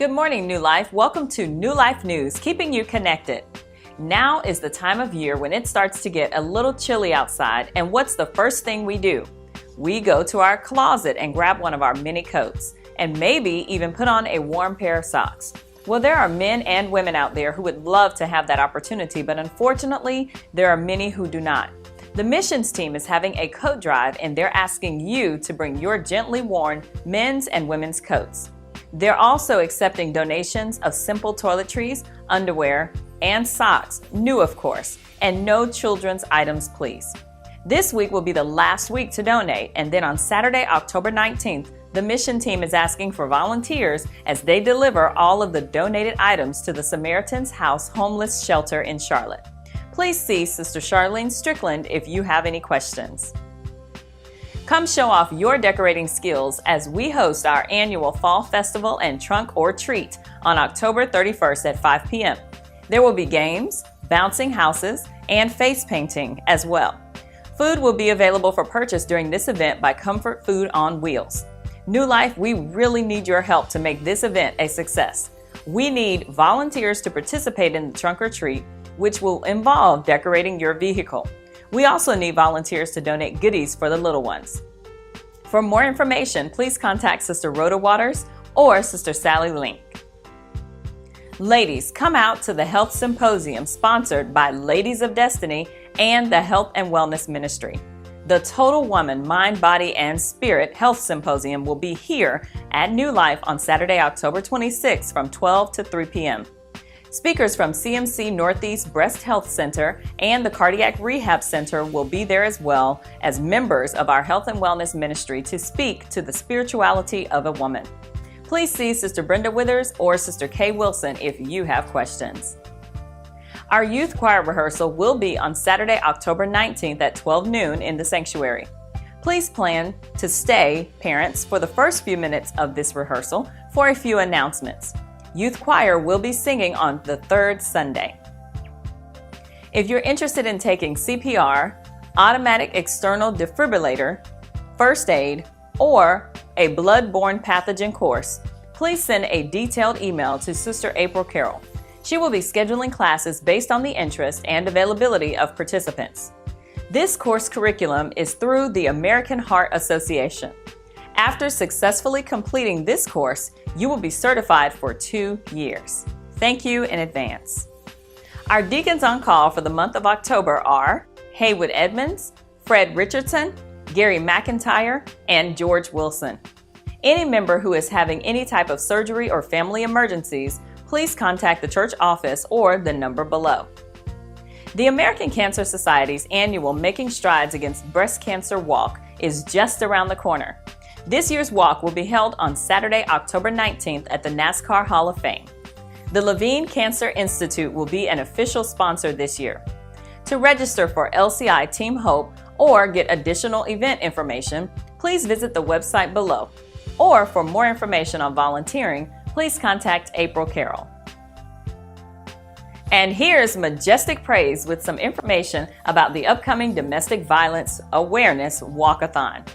Good morning, New Life. Welcome to New Life News, keeping you connected. Now is the time of year when it starts to get a little chilly outside, and what's the first thing we do? We go to our closet and grab one of our many coats, and maybe even put on a warm pair of socks. Well, there are men and women out there who would love to have that opportunity, but unfortunately, there are many who do not. The missions team is having a coat drive, and they're asking you to bring your gently worn men's and women's coats. They're also accepting donations of simple toiletries, underwear, and socks, new of course, and no children's items, please. This week will be the last week to donate, and then on Saturday, October 19th, the mission team is asking for volunteers as they deliver all of the donated items to the Samaritan's House homeless shelter in Charlotte. Please see Sister Charlene Strickland if you have any questions. Come show off your decorating skills as we host our annual Fall Festival and Trunk or Treat on October 31st at 5 p.m. There will be games, bouncing houses, and face painting as well. Food will be available for purchase during this event by Comfort Food on Wheels. New Life, we really need your help to make this event a success. We need volunteers to participate in the Trunk or Treat, which will involve decorating your vehicle. We also need volunteers to donate goodies for the little ones. For more information, please contact Sister Rhoda Waters or Sister Sally Link. Ladies, come out to the Health Symposium sponsored by Ladies of Destiny and the Health and Wellness Ministry. The Total Woman, Mind, Body, and Spirit Health Symposium will be here at New Life on Saturday, October 26th from 12 to 3 p.m. Speakers from CMC Northeast Breast Health Center and the Cardiac Rehab Center will be there as well as members of our Health and Wellness Ministry to speak to the spirituality of a woman. Please see Sister Brenda Withers or Sister Kay Wilson if you have questions. Our youth choir rehearsal will be on Saturday, October 19th at 12 noon in the sanctuary. Please plan to stay, parents, for the first few minutes of this rehearsal for a few announcements. Youth choir will be singing on the third Sunday. If you're interested in taking CPR, automatic external defibrillator, first aid, or a blood-borne pathogen course, please send a detailed email to Sister April Carroll. She will be scheduling classes based on the interest and availability of participants. This course curriculum is through the American Heart Association. After successfully completing this course, you will be certified for 2 years. Thank you in advance. Our deacons on call for the month of October are Haywood Edmonds, Fred Richardson, Gary McIntyre, and George Wilson. Any member who is having any type of surgery or family emergencies, please contact the church office or the number below. The American Cancer Society's annual Making Strides Against Breast Cancer Walk is just around the corner. This year's walk will be held on Saturday, October 19th at the NASCAR Hall of Fame. The Levine Cancer Institute will be an official sponsor this year. To register for LCI Team Hope or get additional event information, please visit the website below. Or for more information on volunteering, please contact April Carroll. And here's Majestic Praise with some information about the upcoming Domestic Violence Awareness Walkathon.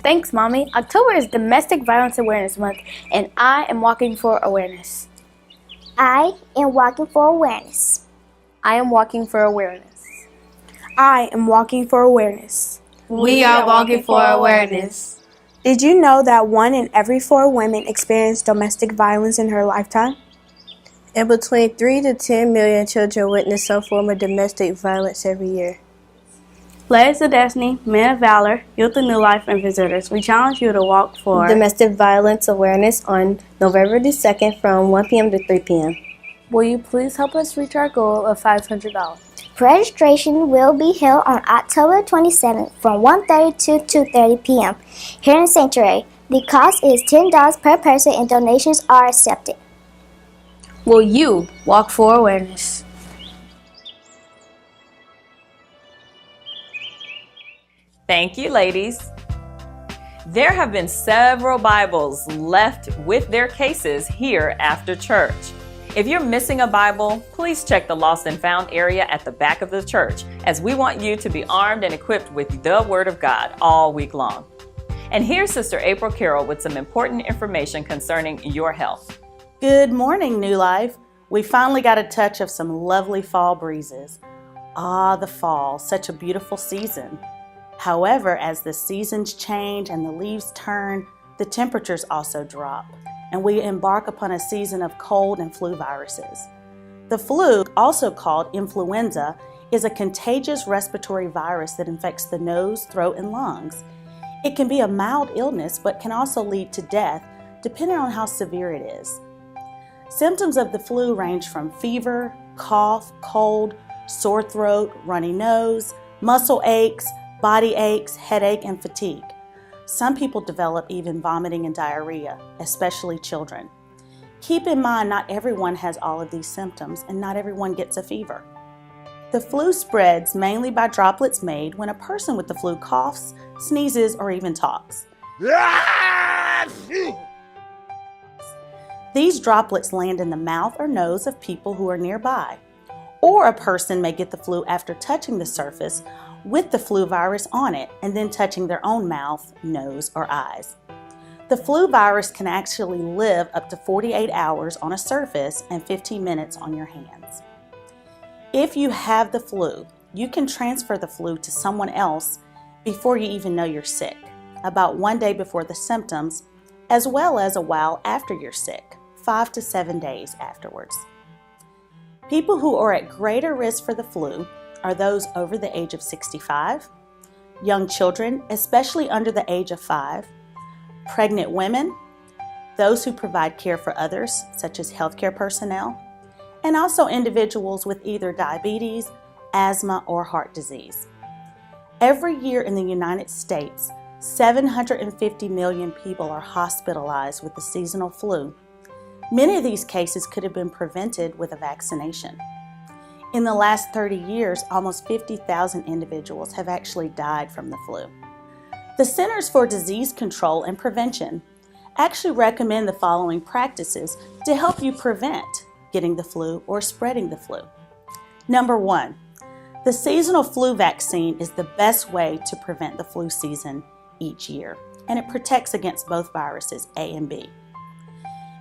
Thanks, Mommy. October is Domestic Violence Awareness Month, and I am walking for awareness. I am walking for awareness. I am walking for awareness. I am walking for awareness. We are walking for awareness. Did you know that 1 in every 4 women experience domestic violence in her lifetime? And between 3 to 10 million children witness some form of domestic violence every year. Ladies of Destiny, Men of Valor, Youth of New Life, and visitors, we challenge you to walk for Domestic Violence Awareness on November the 2nd from 1 p.m. to 3 p.m. Will you please help us reach our goal of $500? Registration will be held on October 27th from 1:30 to 2:30 p.m. here in Sanctuary. The cost is $10 per person and donations are accepted. Will you walk for awareness? Thank you, ladies. There have been several Bibles left with their cases here after church. If you're missing a Bible, please check the Lost and Found area at the back of the church, as we want you to be armed and equipped with the Word of God all week long. And here's Sister April Carroll with some important information concerning your health. Good morning, New Life. We finally got a touch of some lovely fall breezes. Ah, the fall, such a beautiful season. However, as the seasons change and the leaves turn, the temperatures also drop, and we embark upon a season of cold and flu viruses. The flu, also called influenza, is a contagious respiratory virus that infects the nose, throat, and lungs. It can be a mild illness, but can also lead to death, depending on how severe it is. Symptoms of the flu range from fever, cough, cold, sore throat, runny nose, muscle aches, body aches, headache, and fatigue. Some people develop even vomiting and diarrhea, especially children. Keep in mind, not everyone has all of these symptoms, and not everyone gets a fever. The flu spreads mainly by droplets made when a person with the flu coughs, sneezes, or even talks. These droplets land in the mouth or nose of people who are nearby. Or a person may get the flu after touching the surface with the flu virus on it and then touching their own mouth, nose, or eyes. The flu virus can actually live up to 48 hours on a surface and 15 minutes on your hands. If you have the flu, you can transfer the flu to someone else before you even know you're sick, about 1 day before the symptoms, as well as a while after you're sick, 5 to 7 days afterwards. People who are at greater risk for the flu are those over the age of 65, young children, especially under the age of 5, pregnant women, those who provide care for others, such as healthcare personnel, and also individuals with either diabetes, asthma, or heart disease. Every year in the United States, 750 million people are hospitalized with the seasonal flu. Many of these cases could have been prevented with a vaccination. In the last 30 years, almost 50,000 individuals have actually died from the flu. The Centers for Disease Control and Prevention actually recommend the following practices to help you prevent getting the flu or spreading the flu. Number 1, the seasonal flu vaccine is the best way to prevent the flu season each year, and it protects against both viruses, A and B.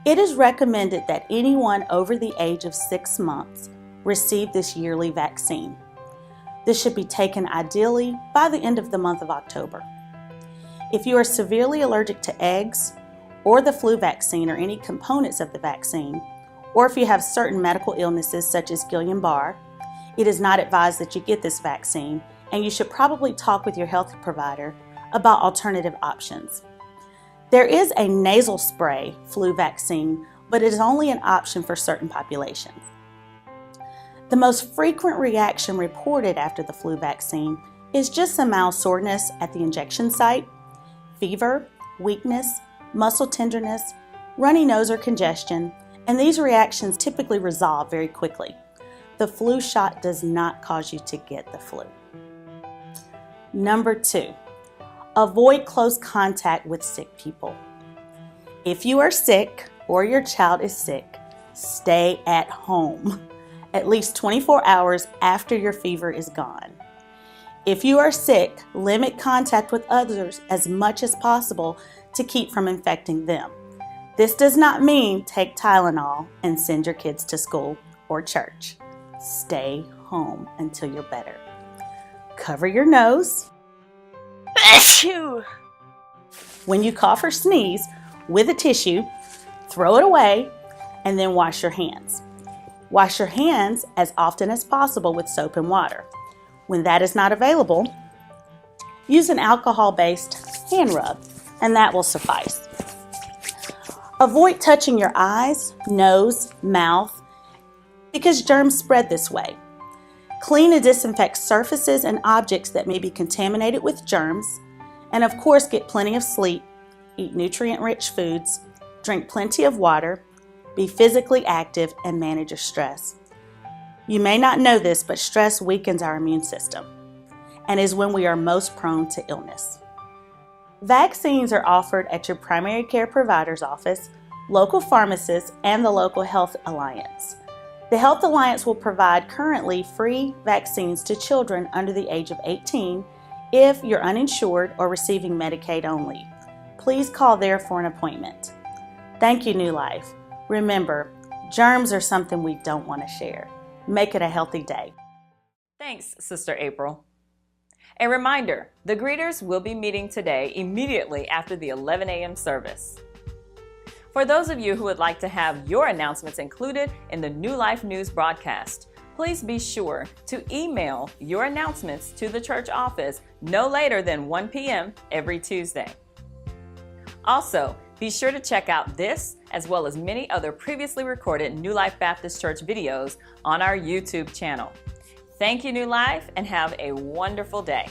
It is recommended that anyone over the age of 6 months receive this yearly vaccine. This should be taken ideally by the end of the month of October. If you are severely allergic to eggs or the flu vaccine or any components of the vaccine, or if you have certain medical illnesses such as Guillain-Barré, it is not advised that you get this vaccine, and you should probably talk with your health provider about alternative options. There is a nasal spray flu vaccine, but it is only an option for certain populations. The most frequent reaction reported after the flu vaccine is just some mild soreness at the injection site, fever, weakness, muscle tenderness, runny nose or congestion, and these reactions typically resolve very quickly. The flu shot does not cause you to get the flu. Number 2, avoid close contact with sick people. If you are sick or your child is sick, stay at home at least 24 hours after your fever is gone. If you are sick, limit contact with others as much as possible to keep from infecting them. This does not mean take Tylenol and send your kids to school or church. Stay home until you're better. Cover your nose. When you cough or sneeze, with a tissue, throw it away, and then wash your hands. Wash your hands as often as possible with soap and water. When that is not available, use an alcohol-based hand rub, and that will suffice. Avoid touching your eyes, nose, mouth, because germs spread this way. Clean and disinfect surfaces and objects that may be contaminated with germs, and of course get plenty of sleep, eat nutrient-rich foods, drink plenty of water, be physically active, and manage your stress. You may not know this, but stress weakens our immune system and is when we are most prone to illness. Vaccines are offered at your primary care provider's office, local pharmacists, and the local health alliance. The Health Alliance will provide currently free vaccines to children under the age of 18 if you're uninsured or receiving Medicaid only. Please call there for an appointment. Thank you, New Life. Remember, germs are something we don't want to share. Make it a healthy day. Thanks, Sister April. A reminder, the greeters will be meeting today immediately after the 11 a.m. service. For those of you who would like to have your announcements included in the New Life News broadcast, please be sure to email your announcements to the church office no later than 1 p.m. every Tuesday. Also, be sure to check out this as well as many other previously recorded New Life Baptist Church videos on our YouTube channel. Thank you, New Life, and have a wonderful day.